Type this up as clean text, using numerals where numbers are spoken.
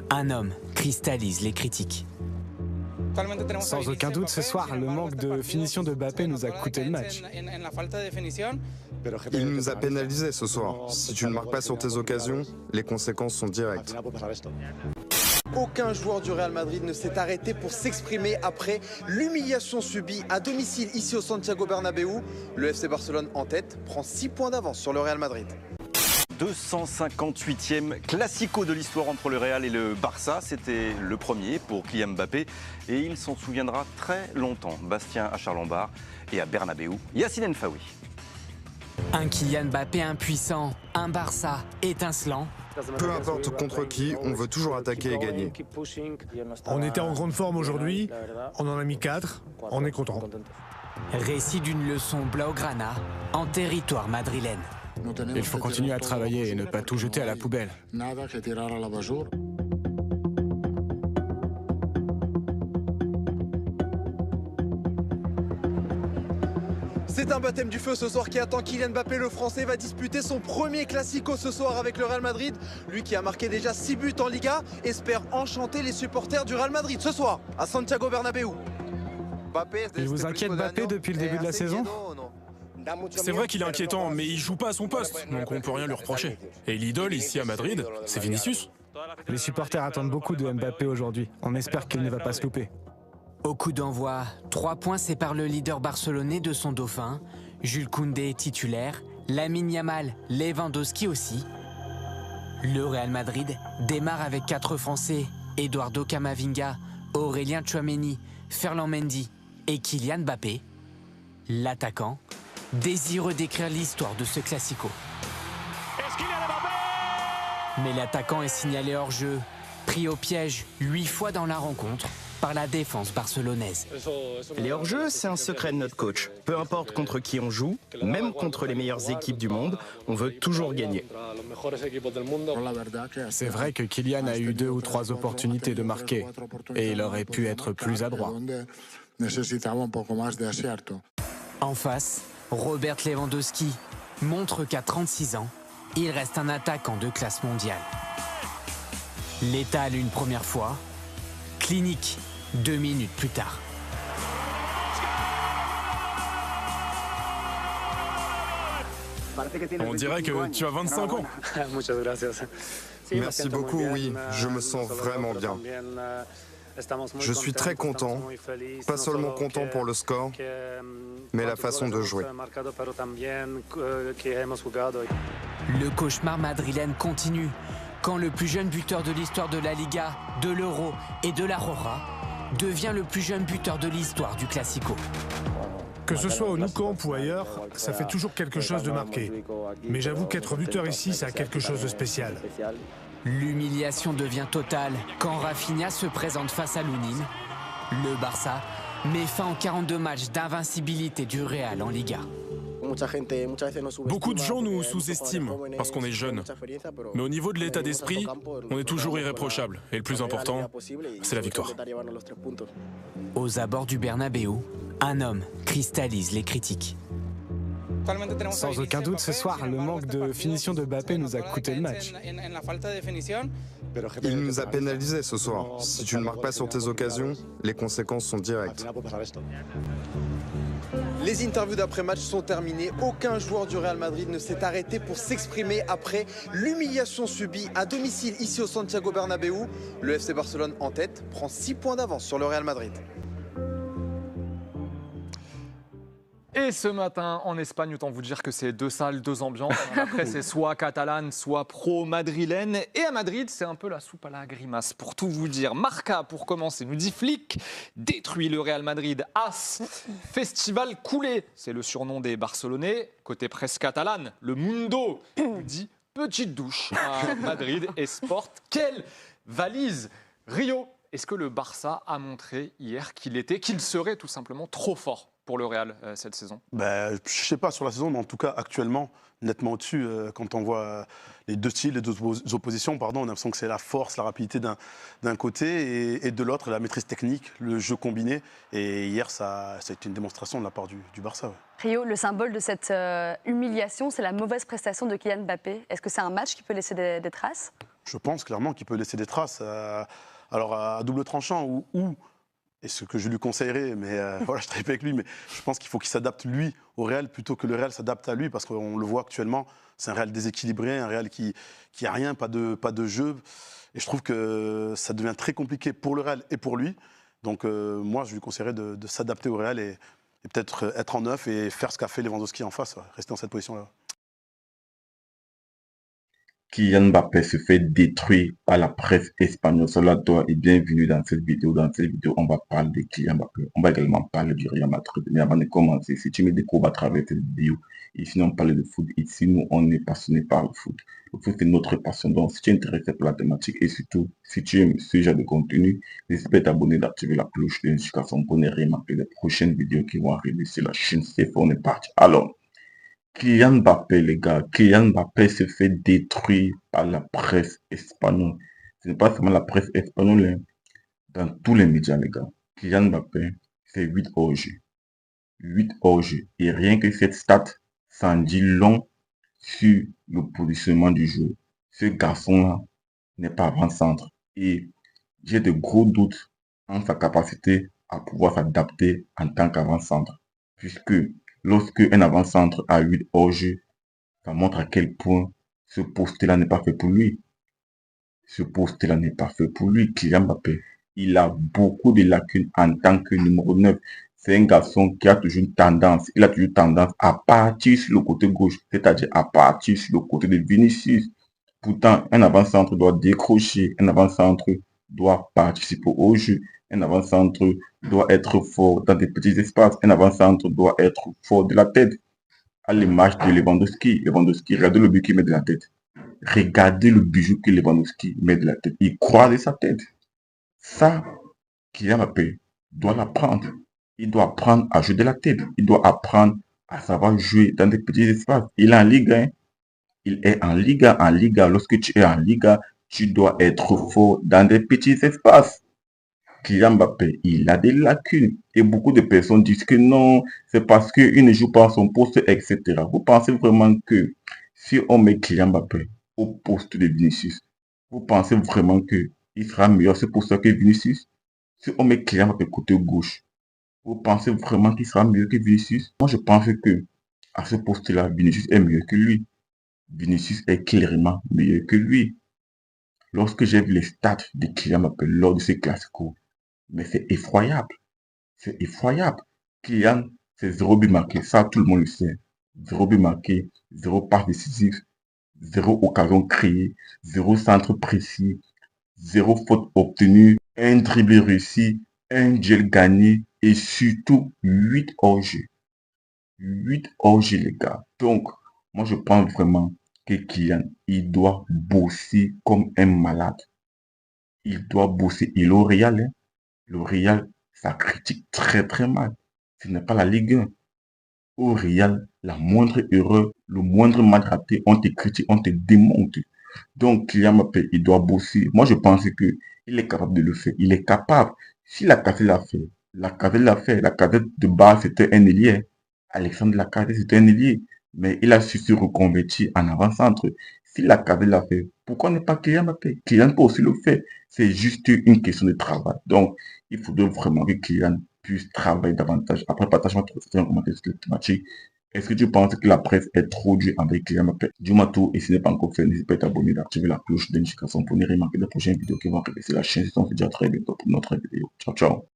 un homme cristallise les critiques. Sans aucun doute, ce soir, le manque de finition de Mbappé nous a coûté le match. Il nous a pénalisés ce soir. Si tu ne marques pas sur tes occasions, les conséquences sont directes. Aucun joueur du Real Madrid ne s'est arrêté pour s'exprimer après l'humiliation subie à domicile ici au Santiago Bernabéu. Le FC Barcelone en tête prend 6 points d'avance sur le Real Madrid. 258e classico de l'histoire entre le Real et le Barça. C'était le premier pour Kylian Mbappé et il s'en souviendra très longtemps. Bastien à Charles-en-Bar et à Bernabéu, Yacine N'Faoui. Un Kylian Mbappé impuissant, un Barça étincelant. Peu importe contre qui, on veut toujours attaquer et gagner. On était en grande forme aujourd'hui, on en a mis 4, on est content. Récit d'une leçon blaugrana en territoire madrilène. Il faut continuer à travailler et ne pas tout jeter à la poubelle. C'est un baptême du feu ce soir qui attend Kylian Mbappé. Le Français va disputer son premier classico ce soir avec le Real Madrid. Lui qui a marqué déjà 6 buts en Liga espère enchanter les supporters du Real Madrid ce soir à Santiago Bernabéu. Il vous inquiète Mbappé depuis le début de la saison ? C'est vrai qu'il est inquiétant, mais il joue pas à son poste, donc on peut rien lui reprocher. Et l'idole ici à Madrid, c'est Vinicius. Les supporters attendent beaucoup de Mbappé aujourd'hui. On espère qu'il ne va pas se louper. Au coup d'envoi, 3 points séparent le leader barcelonais de son dauphin. Jules Koundé est titulaire, Lamine Yamal, Lewandowski aussi. Le Real Madrid démarre avec 4 Français, Eduardo Camavinga, Aurélien Tchouaméni, Ferland Mendy et Kylian Mbappé. L'attaquant, désireux d'écrire l'histoire de ce classico. Mais l'attaquant est signalé hors jeu, pris au piège 8 fois dans la rencontre par la défense barcelonaise. Les hors-jeux, c'est un secret de notre coach. Peu importe contre qui on joue, même contre les meilleures équipes du monde, on veut toujours gagner. C'est vrai que Kylian a eu 2 ou 3 opportunités de marquer et il aurait pu être plus adroit. En face, Robert Lewandowski montre qu'à 36 ans, il reste un attaquant de classe mondiale. Létal une première fois, clinique 2 minutes plus tard. On dirait que tu as 25 ans. Merci beaucoup, oui, je me sens vraiment bien. Je suis très content, pas seulement content pour le score, mais la façon de jouer. Le cauchemar madrilène continue quand le plus jeune buteur de l'histoire de la Liga, de l'Euro et de la Roja devient le plus jeune buteur de l'histoire du Classico. Que ce soit au Nou Camp ou ailleurs, ça fait toujours quelque chose de marqué. Mais j'avoue qu'être buteur ici, ça a quelque chose de spécial. L'humiliation devient totale quand Rafinha se présente face à Lounine. Le Barça met fin en 42 matchs d'invincibilité du Real en Liga. Beaucoup de gens nous sous-estiment parce qu'on est jeunes. Mais au niveau de l'état d'esprit, on est toujours irréprochable. Et le plus important, c'est la victoire. Aux abords du Bernabéu, un homme cristallise les critiques. Sans aucun doute, ce soir, le manque de finition de Mbappé nous a coûté le match. Il nous a pénalisés ce soir. Si tu ne marques pas sur tes occasions, les conséquences sont directes. Les interviews d'après-match sont terminées. Aucun joueur du Real Madrid ne s'est arrêté pour s'exprimer après l'humiliation subie à domicile ici au Santiago Bernabéu. Le FC Barcelone en tête prend 6 points d'avance sur le Real Madrid. Et ce matin, en Espagne, autant vous dire que c'est 2 salles, 2 ambiances. Après, c'est soit catalane, soit pro-madrilène. Et à Madrid, c'est un peu la soupe à la grimace, pour tout vous dire. Marca, pour commencer, nous dit Flick, détruit le Real Madrid. As, festival coulé. C'est le surnom des Barcelonais. Côté presse catalane, le Mundo nous dit petite douche à Madrid et Sport. Quelle valise! Rio, est-ce que le Barça a montré hier qu'il serait tout simplement trop fort pour le Real cette saison? Je ne sais pas sur la saison, mais en tout cas actuellement, nettement au-dessus. Quand on voit les deux styles, les deux oppositions, on a l'impression que c'est la force, la rapidité d'un côté et de l'autre, la maîtrise technique, le jeu combiné. Et hier, ça a été une démonstration de la part du Barça. Ouais. Rio, le symbole de cette humiliation, c'est la mauvaise prestation de Kylian Mbappé. Est-ce que c'est un match qui peut laisser des traces ? Je pense clairement qu'il peut laisser des traces. Alors à double tranchant ou et ce que je lui conseillerais, mais voilà, je travaille pas avec lui, mais je pense qu'il faut qu'il s'adapte lui au Real plutôt que le Real s'adapte à lui, parce qu'on le voit actuellement, c'est un Real déséquilibré, un Real qui a rien, pas de jeu. Et je trouve que ça devient très compliqué pour le Real et pour lui. Donc moi, je lui conseillerais de s'adapter au Real et peut-être être en neuf et faire ce qu'a fait Lewandowski en face, rester dans cette position-là. Kylian Mbappé se fait détruire par la presse espagnole. Cela toi et bienvenue dans cette vidéo. Dans cette vidéo, on va parler de Kylian Mbappé. On va également parler du Real Madrid. Mais avant de commencer, si tu me découvres à travers cette vidéo, ici on parle de foot. Ici, nous, on est passionné par le foot. Le foot, c'est notre passion. Donc, si tu es intéressé par la thématique et surtout, si tu aimes ce genre de contenu, n'hésite pas à t'abonner, d'activer la cloche de notification pour ne rien manquer des prochaines vidéos qui vont arriver sur la chaîne. C'est on est parti. Alors, Kylian Mbappé, les gars, Kylian Mbappé se fait détruire par la presse espagnole. Ce n'est pas seulement la presse espagnole, hein. Dans tous les médias, les gars. Kylian Mbappé, c'est 8 hors-jeu. 8 hors-jeu. Et rien que cette stat, ça en dit long sur le positionnement du jeu. Ce garçon-là n'est pas avant-centre. Et j'ai de gros doutes en sa capacité à pouvoir s'adapter en tant qu'avant-centre. Puisque lorsque un avant-centre a 8 hors-jeu, ça montre à quel point ce poste-là n'est pas fait pour lui. Ce poste-là n'est pas fait pour lui. Kylian Mbappé, il a beaucoup de lacunes en tant que numéro 9. C'est un garçon qui a toujours une tendance, il a toujours tendance à partir sur le côté gauche, c'est-à-dire à partir sur le côté de Vinicius. Pourtant, un avant-centre doit décrocher, un avant-centre doit participer au jeu, un avant-centre doit être fort dans des petits espaces, un avant-centre doit être fort de la tête. À l'image de Lewandowski, regardez le but qu'il met de la tête. Regardez le bijou que Lewandowski met de la tête. Il croit de sa tête. Ça, Kylian Mbappé doit l'apprendre. Il doit apprendre à jouer de la tête. Il doit apprendre à savoir jouer dans des petits espaces. Il est en Liga. Hein. Il est en Liga. En Liga, lorsque tu es en Liga, tu dois être fort dans des petits espaces. Kylian Mbappé, il a des lacunes. Et beaucoup de personnes disent que non, c'est parce qu'il ne joue pas à son poste, etc. Vous pensez vraiment que si on met Kylian Mbappé au poste de Vinicius, vous pensez vraiment qu'il sera meilleur à ce poste que Vinicius? Si on met Kylian Mbappé côté gauche, vous pensez vraiment qu'il sera mieux que Vinicius? Moi, je pense que à ce poste-là, Vinicius est mieux que lui. Vinicius est clairement meilleur que lui. Lorsque j'ai vu les stats de Kylian Mbappé lors de ces classicos, mais c'est effroyable. C'est effroyable. Kylian, c'est 0 but marqué. Ça, tout le monde le sait. 0 but marqué, 0 passe décisif, 0 occasion créée, 0 centre précis, 0 faute obtenue, 1 dribble réussi, 1 duel gagné et surtout 8 hors-jeu. 8 hors-jeu, les gars. Donc, moi, je pense vraiment que Kylian, il doit bosser comme un malade. Il doit bosser. Il est au Real, hein. Le Real, ça critique très très mal. Ce n'est pas la Ligue 1. Au Real, la moindre erreur, le moindre mal raté, on te critique, on te démonte. Donc, Kylian Mbappé, il doit bosser. Moi, je pense qu'il est capable de le faire. Il est capable. Si la Lacazette l'a fait, la Lacazette de base, c'était un ailier. Alexandre Lacazette, c'était un ailier. Mais il a su se reconvertir en avant-centre. Si la Lacazette l'a fait, pourquoi ne pas Kylian Mbappé? Kylian peut aussi le faire. C'est juste une question de travail. Donc, il faudrait vraiment que Kylian puisse travailler davantage. Après, partage-moi ton commentaire sur cette thématique. Est-ce que tu penses que la presse est trop dure avec Kylian Mbappé? Dis-moi tout, et si ce n'est pas encore fait, n'hésite pas à t'abonner, d'activer la cloche de notification pour ne rien manquer des prochaines vidéos qui vont arriver sur la chaîne. On se dit à très bientôt pour notre vidéo. Ciao, ciao.